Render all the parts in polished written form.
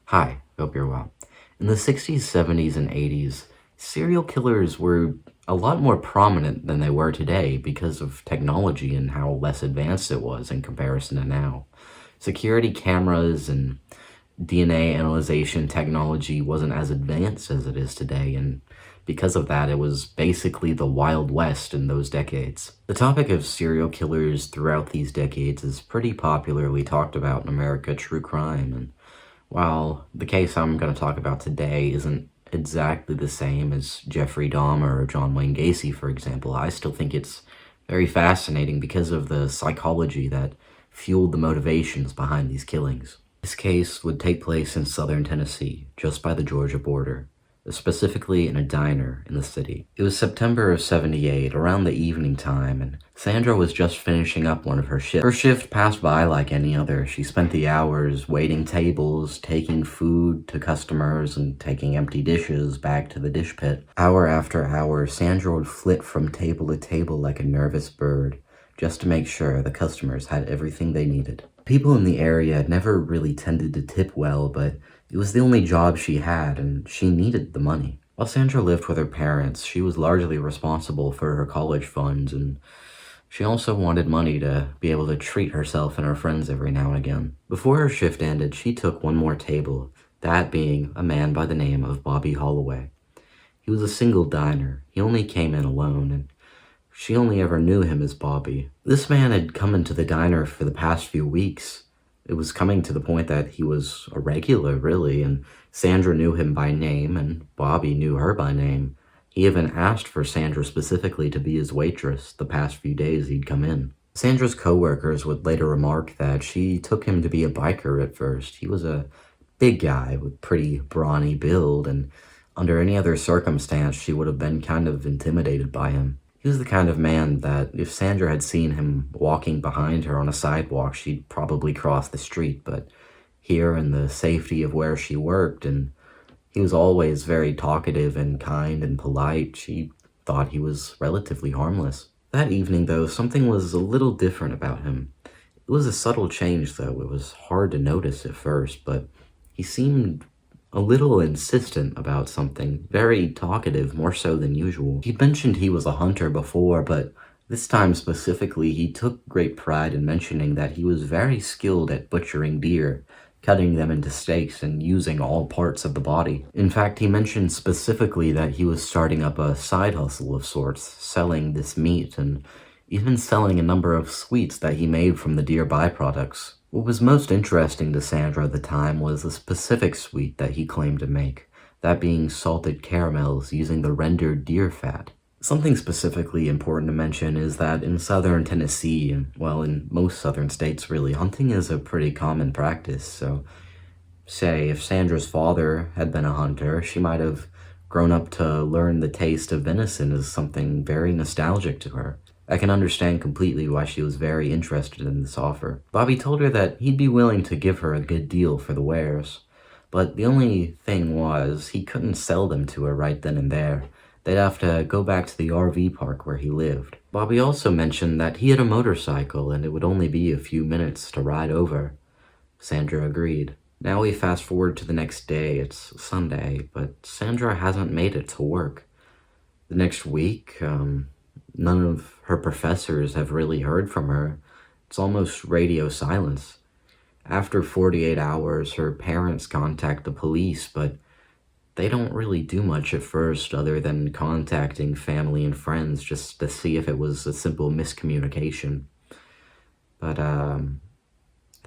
Hi, hope you're well. In the 60s, 70s, and 80s, serial killers were a lot more prominent than they were today because of technology and how less advanced it was in comparison to now. Security cameras and DNA analyzation technology wasn't as advanced as it is today, and because of that, it was basically the Wild West in those decades. The topic of serial killers throughout these decades is pretty popularly talked about in America true crime, and while the case I'm going to talk about today isn't exactly the same as Jeffrey Dahmer or John Wayne Gacy, for example, I still think it's very fascinating because of the psychology that fueled the motivations behind these killings. This case would take place in southern Tennessee, just by the Georgia border, specifically in a diner in the city. It was September of '78, around the evening time, and Sandra was just finishing up one of her shifts. Her shift passed by like any other. She spent the hours waiting tables, taking food to customers, and taking empty dishes back to the dish pit. Hour after hour, Sandra would flit from table to table like a nervous bird, just to make sure the customers had everything they needed. People in the area never really tended to tip well, but it was the only job she had, and she needed the money. While Sandra lived with her parents, she was largely responsible for her college funds, and she also wanted money to be able to treat herself and her friends every now and again. Before her shift ended, she took one more table, that being a man by the name of Bobby Holloway. He was a single diner. He only came in alone, and she only ever knew him as Bobby. This man had come into the diner for the past few weeks. It was coming to the point that he was a regular, really, and Sandra knew him by name, and Bobby knew her by name. He even asked for Sandra specifically to be his waitress the past few days he'd come in. Sandra's coworkers would later remark that she took him to be a biker at first. He was a big guy with pretty brawny build, and under any other circumstance, she would have been kind of intimidated by him. He was the kind of man that if Sandra had seen him walking behind her on a sidewalk, she'd probably cross the street, but here in the safety of where she worked, and he was always very talkative and kind and polite, she thought he was relatively harmless. That evening, though, something was a little different about him. It was a subtle change, though. It was hard to notice at first, but he seemed a little insistent about something, very talkative, more so than usual. He'd mentioned he was a hunter before, but this time specifically, he took great pride in mentioning that he was very skilled at butchering deer, cutting them into steaks and using all parts of the body. In fact, he mentioned specifically that he was starting up a side hustle of sorts, selling this meat and even selling a number of sweets that he made from the deer byproducts. What was most interesting to Sandra at the time was the specific sweet that he claimed to make, that being salted caramels using the rendered deer fat. Something specifically important to mention is that in southern Tennessee, and well, in most southern states really, hunting is a pretty common practice. So, say, if Sandra's father had been a hunter, she might have grown up to learn the taste of venison as something very nostalgic to her. I can understand completely why she was very interested in this offer. Bobby told her that he'd be willing to give her a good deal for the wares, but the only thing was, he couldn't sell them to her right then and there. They'd have to go back to the RV park where he lived. Bobby also mentioned that he had a motorcycle and it would only be a few minutes to ride over. Sandra agreed. Now we fast forward to the next day. It's Sunday, but Sandra hasn't made it to work. The next week, none of her professors have really heard from her. It's almost radio silence. After 48 hours, her parents contact the police, but they don't really do much at first other than contacting family and friends just to see if it was a simple miscommunication. But,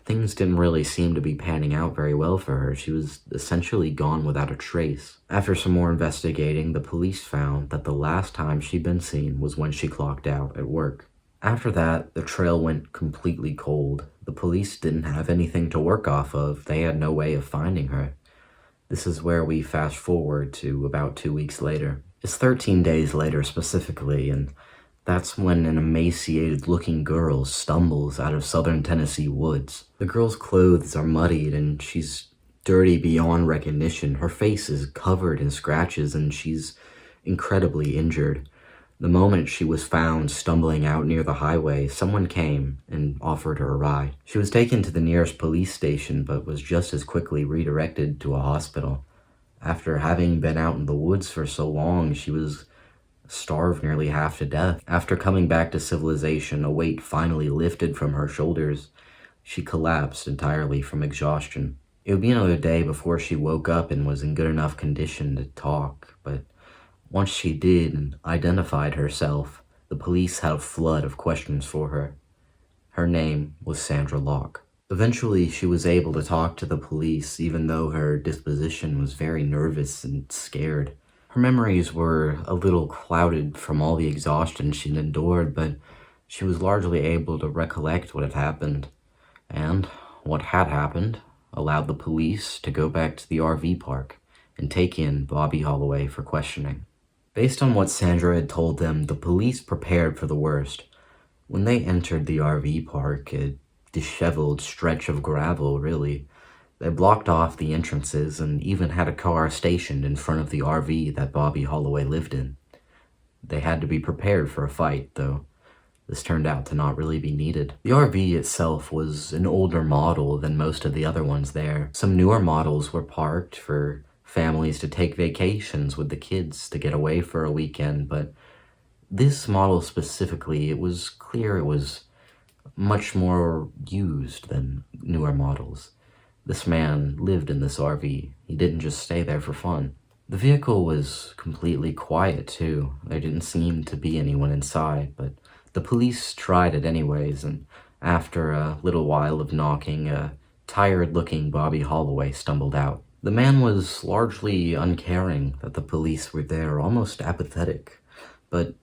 things didn't really seem to be panning out very well for her. She was essentially gone without a trace. After some more investigating, the police found that the last time she'd been seen was when she clocked out at work. After that, the trail went completely cold. The police didn't have anything to work off of. They had no way of finding her. This is where we fast forward to about 2 weeks later. It's 13 days later specifically, and that's when an emaciated-looking girl stumbles out of southern Tennessee woods. The girl's clothes are muddied and she's dirty beyond recognition. Her face is covered in scratches and she's incredibly injured. The moment she was found stumbling out near the highway, someone came and offered her a ride. She was taken to the nearest police station but was just as quickly redirected to a hospital. After having been out in the woods for so long, she was starved nearly half to death. After coming back to civilization, a weight finally lifted from her shoulders. She collapsed entirely from exhaustion. It would be another day before she woke up and was in good enough condition to talk, but once she did and identified herself, the police had a flood of questions for her. Her name was Sandra Locke. Eventually, she was able to talk to the police, even though her disposition was very nervous and scared. Her memories were a little clouded from all the exhaustion she'd endured, but she was largely able to recollect what had happened. And what had happened allowed the police to go back to the RV park and take in Bobby Holloway for questioning. Based on what Sandra had told them, the police prepared for the worst. When they entered the RV park, a disheveled stretch of gravel, really, they blocked off the entrances and even had a car stationed in front of the RV that Bobby Holloway lived in. They had to be prepared for a fight, though this turned out to not really be needed. The RV itself was an older model than most of the other ones there. Some newer models were parked for families to take vacations with the kids to get away for a weekend, but this model specifically, it was clear it was much more used than newer models. This man lived in this RV. He didn't just stay there for fun. The vehicle was completely quiet too. There didn't seem to be anyone inside, but the police tried it anyways, and after a little while of knocking, a tired-looking Bobby Holloway stumbled out. The man was largely uncaring that the police were there, almost apathetic, but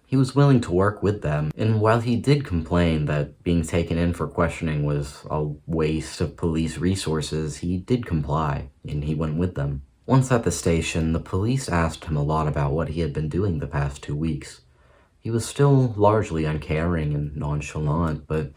he was willing to work with them, and while he did complain that being taken in for questioning was a waste of police resources, he did comply, and he went with them. Once at the station, the police asked him a lot about what he had been doing the past 2 weeks. He was still largely uncaring and nonchalant, but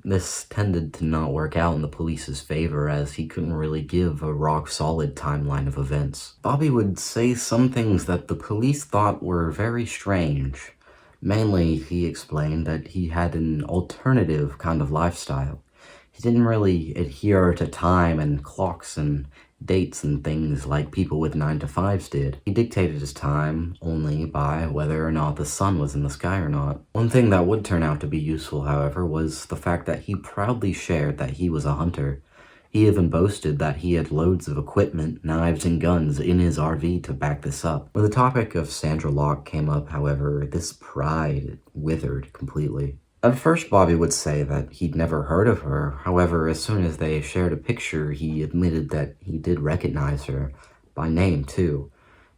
this tended to not work out in the police's favor, as he couldn't really give a rock-solid timeline of events. Bobby would say some things that the police thought were very strange. Mainly, he explained that he had an alternative kind of lifestyle. He didn't really adhere to time and clocks and dates and things like people with 9-to-5s did. He dictated his time only by whether or not the sun was in the sky or not. One thing that would turn out to be useful, however, was the fact that he proudly shared that he was a hunter. He even boasted that he had loads of equipment, knives, and guns in his RV to back this up. When the topic of Sandra Locke came up, however, this pride withered completely. At first, Bobby would say that he'd never heard of her. However, as soon as they shared a picture, he admitted that he did recognize her, by name too.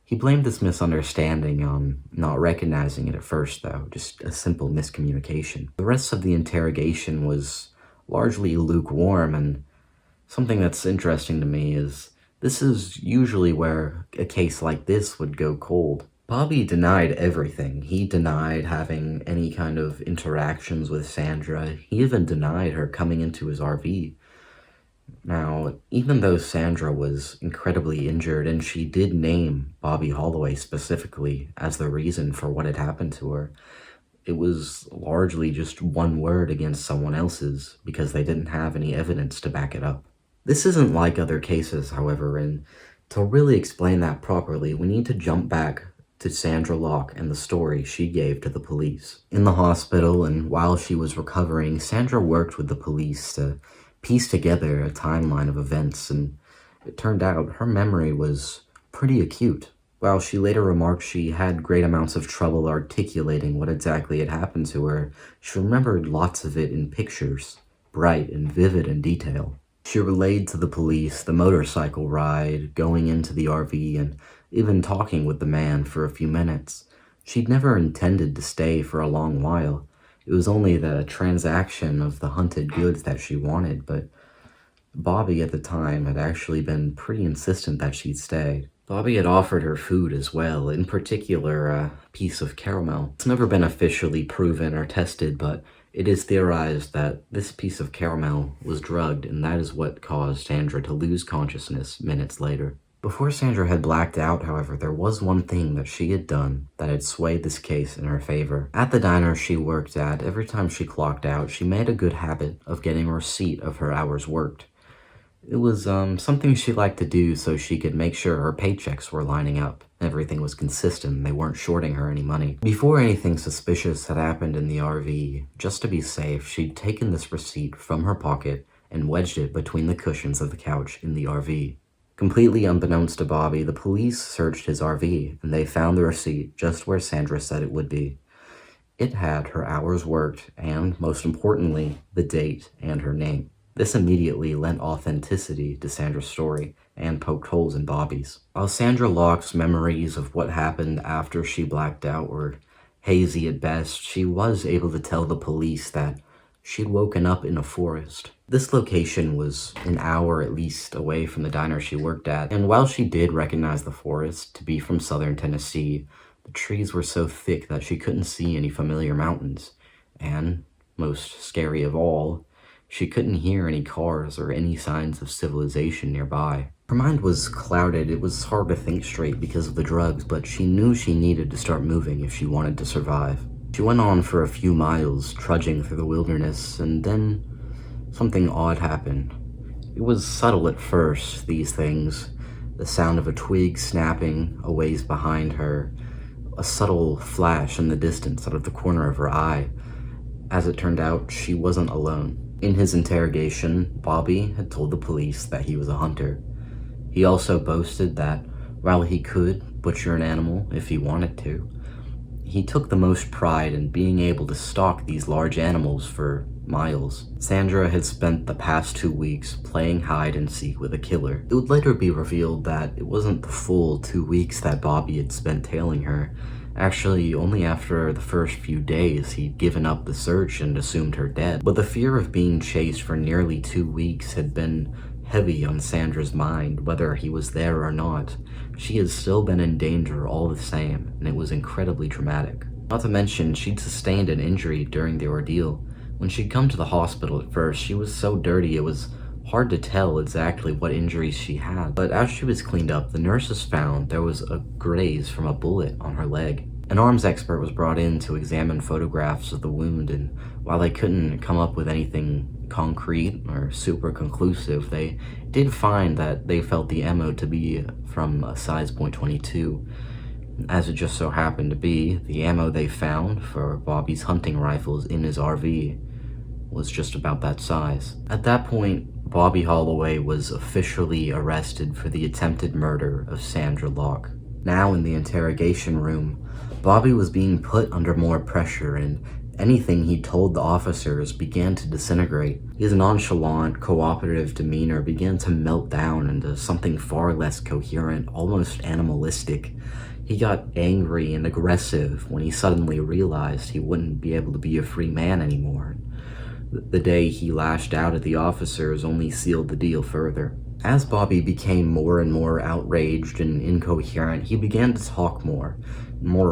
He blamed this misunderstanding on not recognizing it at first, though, just a simple miscommunication. The rest of the interrogation was largely lukewarm, and something that's interesting to me is this is usually where a case like this would go cold. Bobby denied everything. He denied having any kind of interactions with Sandra. He even denied her coming into his RV. Now, even though Sandra was incredibly injured, and she did name Bobby Holloway specifically as the reason for what had happened to her, it was largely just one word against someone else's because they didn't have any evidence to back it up. This isn't like other cases, however, and to really explain that properly, we need to jump back to Sandra Locke and the story she gave to the police. In the hospital, and while she was recovering, Sandra worked with the police to piece together a timeline of events, and it turned out her memory was pretty acute. While she later remarked she had great amounts of trouble articulating what exactly had happened to her, she remembered lots of it in pictures, bright and vivid in detail. She relayed to the police the motorcycle ride, going into the RV, and even talking with the man for a few minutes. She'd never intended to stay for a long while. It was only the transaction of the hunted goods that she wanted, but Bobby at the time had actually been pretty insistent that she'd stay. Bobby had offered her food as well, in particular a piece of caramel. It's never been officially proven or tested, but it is theorized that this piece of caramel was drugged, and that is what caused Sandra to lose consciousness minutes later. Before Sandra had blacked out, however, there was one thing that she had done that had swayed this case in her favor. At the diner she worked at, every time she clocked out, she made a good habit of getting a receipt of her hours worked. It was something she liked to do so she could make sure her paychecks were lining up. Everything was consistent, they weren't shorting her any money. Before anything suspicious had happened in the RV, just to be safe, she'd taken this receipt from her pocket and wedged it between the cushions of the couch in the RV. Completely unbeknownst to Bobby, the police searched his RV, and they found the receipt just where Sandra said it would be. It had her hours worked, and, most importantly, the date and her name. This immediately lent authenticity to Sandra's story, and poked holes in Bobby's. While Sandra Locke's memories of what happened after she blacked out were hazy at best, she was able to tell the police that she'd woken up in a forest. This location was an hour at least away from the diner she worked at, and while she did recognize the forest to be from southern Tennessee, the trees were so thick that she couldn't see any familiar mountains, and, most scary of all, she couldn't hear any cars or any signs of civilization nearby. Her mind was clouded. It was hard to think straight because of the drugs, but she knew she needed to start moving if she wanted to survive. She went on for a few miles, trudging through the wilderness, and then something odd happened. It was subtle at first, these things. The sound of a twig snapping a ways behind her, a subtle flash in the distance out of the corner of her eye. As it turned out, she wasn't alone. In his interrogation, Bobby had told the police that he was a hunter. He also boasted that, while he could butcher an animal if he wanted to, he took the most pride in being able to stalk these large animals for miles. Sandra had spent the past 2 weeks playing hide and seek with a killer. It would later be revealed that it wasn't the full 2 weeks that Bobby had spent tailing her. Actually, only after the first few days, he'd given up the search and assumed her dead. But the fear of being chased for nearly 2 weeks had been heavy on Sandra's mind, whether he was there or not. She had still been in danger all the same, and it was incredibly traumatic. Not to mention, she'd sustained an injury during the ordeal. When she'd come to the hospital at first, she was so dirty it was hard to tell exactly what injuries she had, but as she was cleaned up, the nurses found there was a graze from a bullet on her leg. An arms expert was brought in to examine photographs of the wound, and while they couldn't come up with anything concrete or super conclusive, they did find that they felt the ammo to be from a size .22. As it just so happened to be, the ammo they found for Bobby's hunting rifles in his RV was just about that size. At that point, Bobby Holloway was officially arrested for the attempted murder of Sandra Locke. Now in the interrogation room, Bobby was being put under more pressure, and anything he told the officers began to disintegrate. His nonchalant, cooperative demeanor began to melt down into something far less coherent, almost animalistic. He got angry and aggressive when he suddenly realized he wouldn't be able to be a free man anymore. The day he lashed out at the officers only sealed the deal further. As Bobby became more and more outraged and incoherent, he began to talk more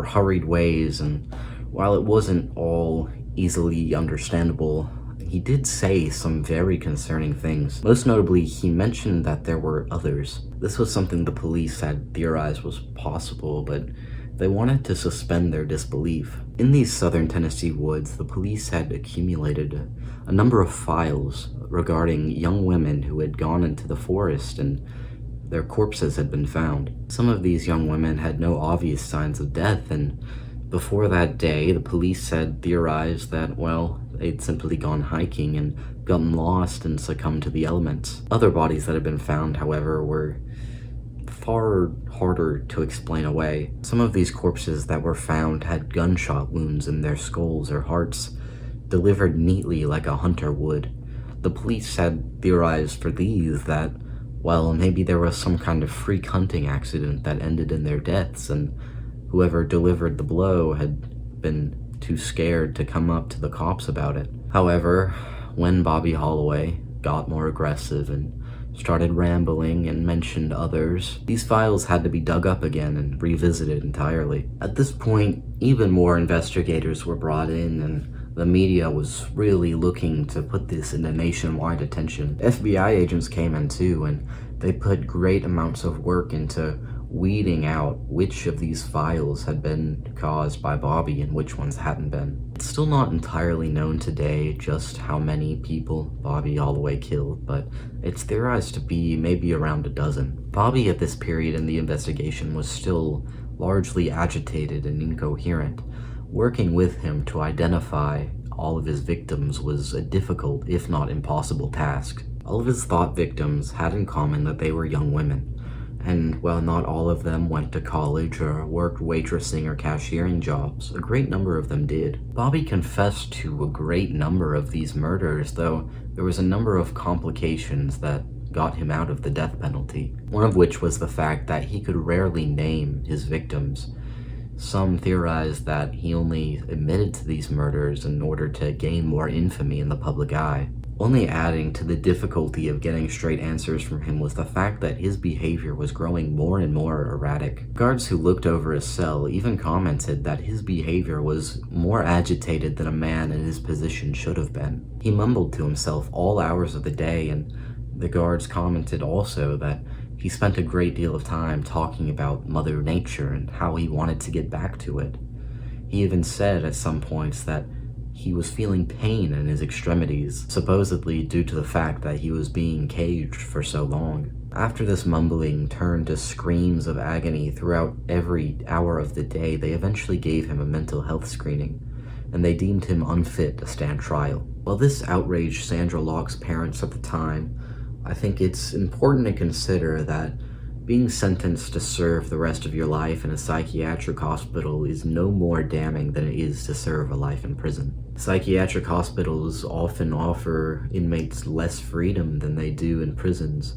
hurried ways, and while it wasn't all easily understandable, he did say some very concerning things. Most notably, he mentioned that there were others. This was something the police had theorized was possible, but they wanted to suspend their disbelief. In these southern Tennessee woods, the police had accumulated a number of files regarding young women who had gone into the forest and their corpses had been found. Some of these young women had no obvious signs of death, and before that day, the police had theorized that, well, they'd simply gone hiking and gotten lost and succumbed to the elements. Other bodies that had been found, however, were far harder to explain away. Some of these corpses that were found had gunshot wounds in their skulls or hearts, delivered neatly like a hunter would. The police had theorized for these that, well, maybe there was some kind of freak hunting accident that ended in their deaths, and whoever delivered the blow had been too scared to come up to the cops about it. However, when Bobby Holloway got more aggressive and started rambling and mentioned others, these files had to be dug up again and revisited entirely. At this point, even more investigators were brought in, and the media was really looking to put this into nationwide attention. FBI agents came in too, and They put great amounts of work into weeding out which of these files had been caused by Bobby and which ones hadn't been. It's still not entirely known today just how many people Bobby Holloway killed, but it's theorized to be maybe around a dozen. Bobby at this period in the investigation was still largely agitated and incoherent. Working with him to identify all of his victims was a difficult, if not impossible, task. All of his thought victims had in common that they were young women, and while not all of them went to college or worked waitressing or cashiering jobs, a great number of them did. Bobby confessed to a great number of these murders, though there was a number of complications that got him out of the death penalty, one of which was the fact that he could rarely name his victims. Some theorized that he only admitted to these murders in order to gain more infamy in the public eye. Only adding to the difficulty of getting straight answers from him was the fact that his behavior was growing more and more erratic. Guards who looked over his cell even commented that his behavior was more agitated than a man in his position should have been. He mumbled to himself all hours of the day, and the guards commented also that he spent a great deal of time talking about Mother Nature and how he wanted to get back to it. He even said at some points that he was feeling pain in his extremities, supposedly due to the fact that he was being caged for so long. After this mumbling turned to screams of agony throughout every hour of the day, they eventually gave him a mental health screening, and they deemed him unfit to stand trial. While this outraged Sandra Locke's parents at the time, I think it's important to consider that being sentenced to serve the rest of your life in a psychiatric hospital is no more damning than it is to serve a life in prison. Psychiatric hospitals often offer inmates less freedom than they do in prisons.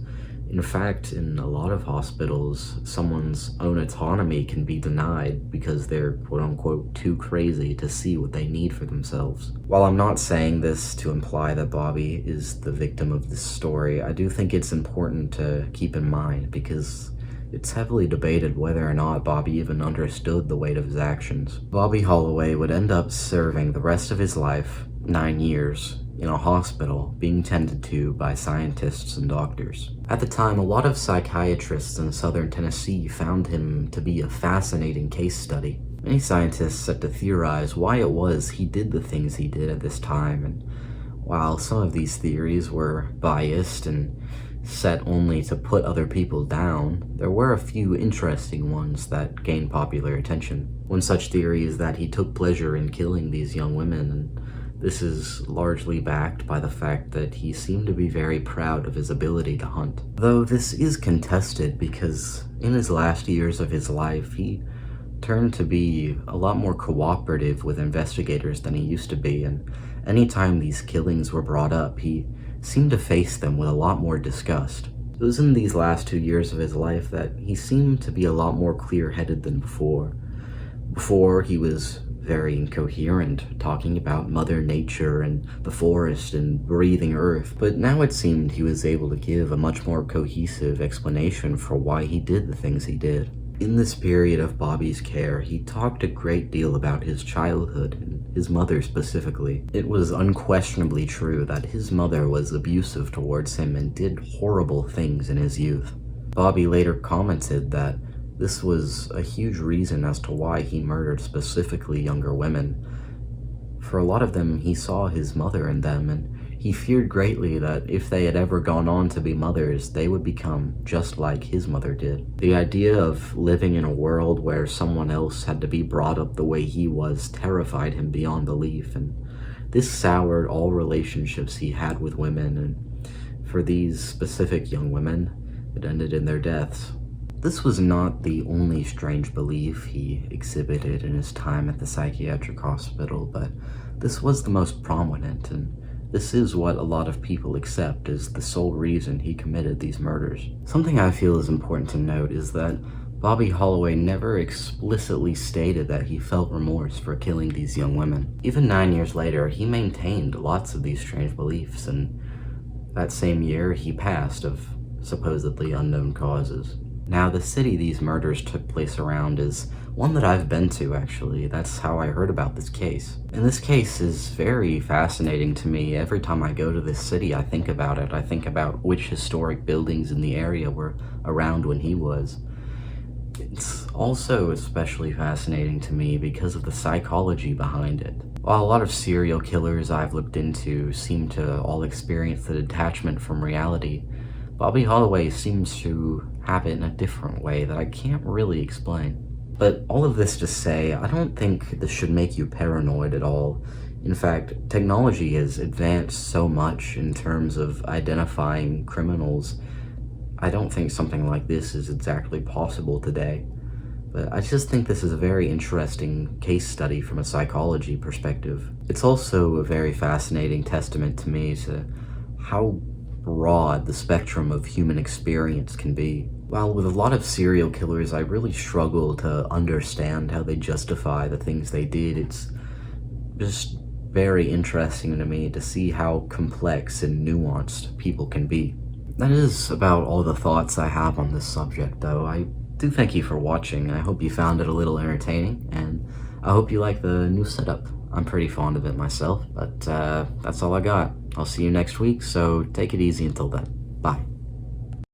In fact, in a lot of hospitals, someone's own autonomy can be denied because they're quote-unquote too crazy to see what they need for themselves. While I'm not saying this to imply that Bobby is the victim of this story, I do think it's important to keep in mind because it's heavily debated whether or not Bobby even understood the weight of his actions. Bobby Holloway would end up serving the rest of his life, 9 years, in a hospital being tended to by scientists and doctors. At the time, a lot of psychiatrists in southern Tennessee found him to be a fascinating case study. Many scientists set to theorize why it was he did the things he did at this time, and while some of these theories were biased and set only to put other people down, there were a few interesting ones that gained popular attention. One such theory is that he took pleasure in killing these young women, and this is largely backed by the fact that he seemed to be very proud of his ability to hunt. Though this is contested because in his last years of his life, he turned to be a lot more cooperative with investigators than he used to be, and anytime these killings were brought up, he seemed to face them with a lot more disgust. It was in these last 2 years of his life that he seemed to be a lot more clear-headed than before. Before, he was very incoherent, talking about Mother Nature and the forest and breathing earth, but now it seemed he was able to give a much more cohesive explanation for why he did the things he did. In this period of Bobby's care, he talked a great deal about his childhood and his mother specifically. It was unquestionably true that his mother was abusive towards him and did horrible things in his youth. Bobby later commented that this was a huge reason as to why he murdered specifically younger women. For a lot of them, he saw his mother in them, and he feared greatly that if they had ever gone on to be mothers, they would become just like his mother did. The idea of living in a world where someone else had to be brought up the way he was terrified him beyond belief, and this soured all relationships he had with women, and for these specific young women, it ended in their deaths. This was not the only strange belief he exhibited in his time at the psychiatric hospital, but this was the most prominent, and this is what a lot of people accept as the sole reason he committed these murders. Something I feel is important to note is that Bobby Holloway never explicitly stated that he felt remorse for killing these young women. Even 9 years later, he maintained lots of these strange beliefs, and that same year he passed of supposedly unknown causes. Now, the city these murders took place around is one that I've been to, actually. That's how I heard about this case. And this case is very fascinating to me. Every time I go to this city, I think about it. I think about which historic buildings in the area were around when he was. It's also especially fascinating to me because of the psychology behind it. While a lot of serial killers I've looked into seem to all experience the detachment from reality, Bobby Holloway seems to have it in a different way that I can't really explain. But all of this to say, I don't think this should make you paranoid at all. In fact, technology has advanced so much in terms of identifying criminals. I don't think something like this is exactly possible today. But I just think this is a very interesting case study from a psychology perspective. It's also a very fascinating testament to me to how broad the spectrum of human experience can be. While with a lot of serial killers, I really struggle to understand how they justify the things they did. It's just very interesting to me to see how complex and nuanced people can be. That is about all the thoughts I have on this subject, though. I do thank you for watching. I hope you found it a little entertaining, and I hope you like the new setup. I'm pretty fond of it myself, but that's all I got. I'll see you next week, so take it easy until then. Bye.